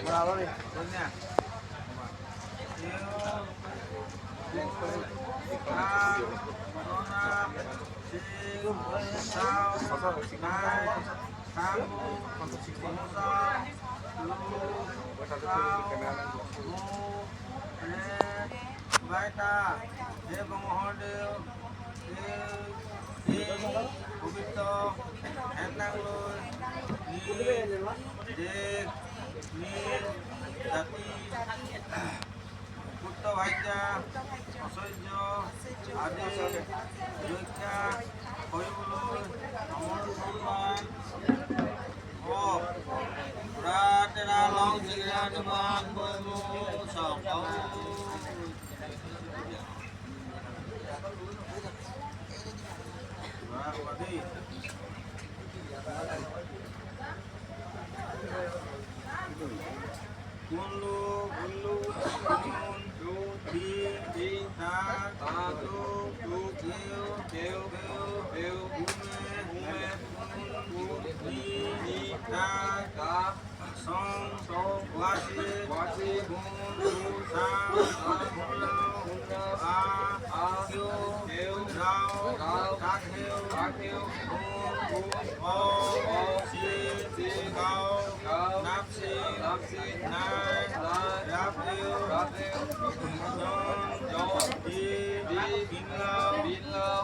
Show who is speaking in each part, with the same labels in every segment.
Speaker 1: Bravo đi.
Speaker 2: Lên nha. Baita, Dev Mahadev, Pubito, Entangloi, Dev, Nil, Jati, Putto Bhaija, Asoijo, Adi, Joika, Koyuloi, Amor Sulman, Oh, Ratera Long Sigirajaman, Bomu, Sokau. Kunlu, Kunlu, Kun, Du, Di, Ta, Tu, Keu, Ume, Kun, Di, Ta, Song, Wasi, Kun, Sam, Keu, Rao, Kakeu, Kun, O, Si, Kau, Napsi, Nai, Rapil, John, Di, Binlau,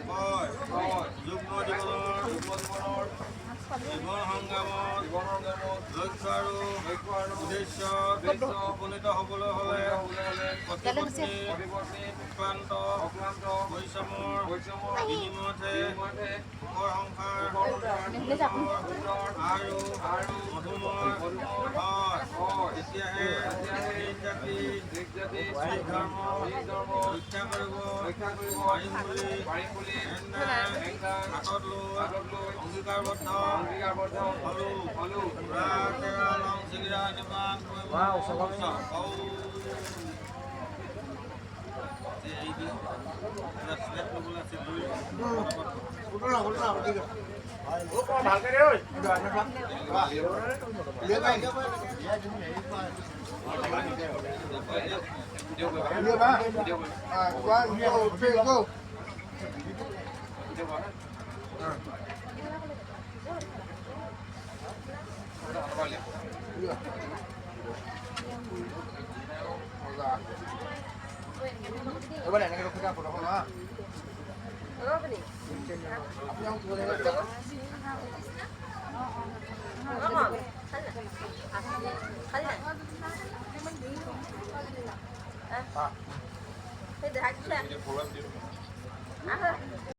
Speaker 2: Boy, Jugmo Dibolor, Jibon Hangamot, Lক্ষাৰু, উদ্দেশ্য উপনীত হ'বলৈ হ'লে পতিপত্নী অক্লান্ত পৰিশ্ৰমৰ বিনিময়তহে সুখৰ সংসাৰ আৰু মধুময় হয়। তেতিয়াহে জাতি শিখ ধৰ্ম ৰক্ষা কৰিব পাৰিম বুলি হাতত লৈ অংগীকাৰবদ্ধ হলো। Ratera Long Sigirajaman,
Speaker 1: Wow, so long.
Speaker 3: ভালকে দে ঐ
Speaker 1: Coba deh, kita foto foto lah.
Speaker 4: Apa nih?
Speaker 1: Apa yang boleh?
Speaker 4: Thế được hai